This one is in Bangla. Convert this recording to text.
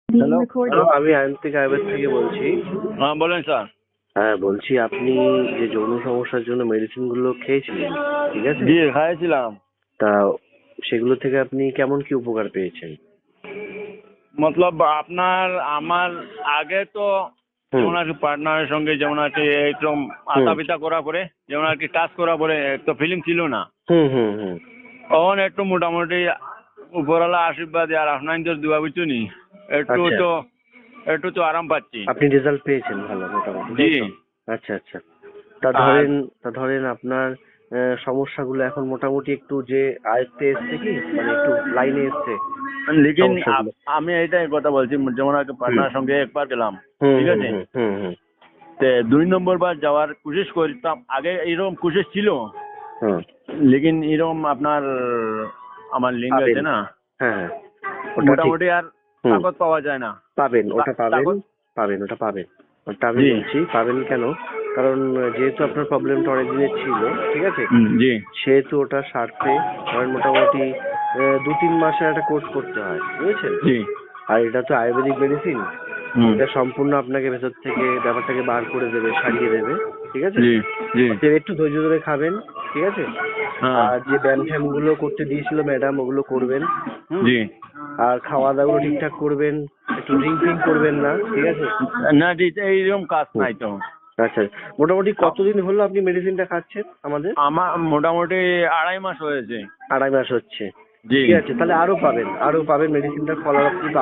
being hello recorded. হ্যালো, আমি আয়ন্তিক আয়ুর্বেদ থেকে বলছি। হ্যাঁ বলেন স্যার। হ্যাঁ, বলছি আপনি যে যৌন সমস্যার জন্য মেডিসিন গুলো খেয়েছিলেন, ঠিক আছে? জি খাইয়েছিলাম। তা সেগুলো থেকে আপনি কেমন কি উপকার পেয়েছেন? মতলব আপনার আমার আগে তো হুম। যেমন আর কি পার্টনারের সঙ্গে যেমন আর কি এইরকম আতা পিতা করা পরে যেমন আর কি টাচ করা পরে তো ফিলিং ছিল না। হুম হুম হুম তখন একটু মোটামুটি উপরওয়ালা আশীর্বাদ আর আপনাদের দোয়া বুঝছো নি একটু আচ্ছা। তো একটু তো আরাম পাচ্ছি। আপনি রেজাল্ট পেয়েছেন ভালো মোটামুটি, জি। তাই তো? আচ্ছা আচ্ছা। তা আর ধরেন আপনার সমস্যাগুলো এখন মোটামুটি একটু যে আয়ত্তে এসছে কি, মানে একটু লাইনে এসছে লেকিন সমস্যাগুলো? আমি এইটাই কথা বলছি যেমন আর কি পার্টনারের সঙ্গে একবার গেলাম, হুম ঠিক হুম আছে, হুম হুম হুম তে ২ নম্বর বার যাওয়ার কোশিশ করতাম। আগে এরকম কোশিশ ছিল হুম। লেকিন এরকম আপনার আমার লিঙ্গ পাবেন। আছে না হ্যাঁ হ্যাঁ, ওটা ঠিক। মোটামুটি আর হুম। তাকত পাওয়া যায় না। পাবেন, ওটা পাবেন। তাকত পাবেন, ওটা পাবেন। ওটা আমি জি। বলছি পাবেন কেন, কারণ যেহেতু আপনার প্রবলেমটা অনেক দিনের ছিল, ঠিক আছে, জি সেহেতু ওটা সারতে ধরেন মোটামুটি ২-৩ মাসের একটা কোর্স করতে হয়, বুঝেছেন? জি। আর এটা তো আয়ুর্বেদিক মেডিসিন, হুম। এটা সম্পূর্ণ আপনাকে ভেতর থেকে ব্যাপারটাকে বার করে দেবে, সারিয়ে দেবে, ঠিক আছে? জি জি। অতএব একটু ধৈর্য ধরে খাবেন, ঠিক আছে? হ্যাঁ। আর যে ব্যায়াম ট্যায়াম গুলো করতে দিয়েছিল ম্যাডাম, ওগুলো করবেন। হুম। জি। আর খাওয়া দাওয়াগুলো ঠিকঠাক করবেন, একটু ড্রিঙ্ক ফিঙ্ক করবেন না, ঠিক আছে? না জি এইরকম কাজ হুম। নাই তো। আচ্ছা, মোটামুটি কতদিন হলো আপনি মেডিসিনটা খাচ্ছেন আমাদের? আমার মোটামুটি ২.৫ মাস হয়েছে। ২.৫ মাস হচ্ছে। জি। ঠিক আছে, তাহলে আরো পাবেন, আরো পাবেন, মেডিসিনটার ফলাফল কিন্তু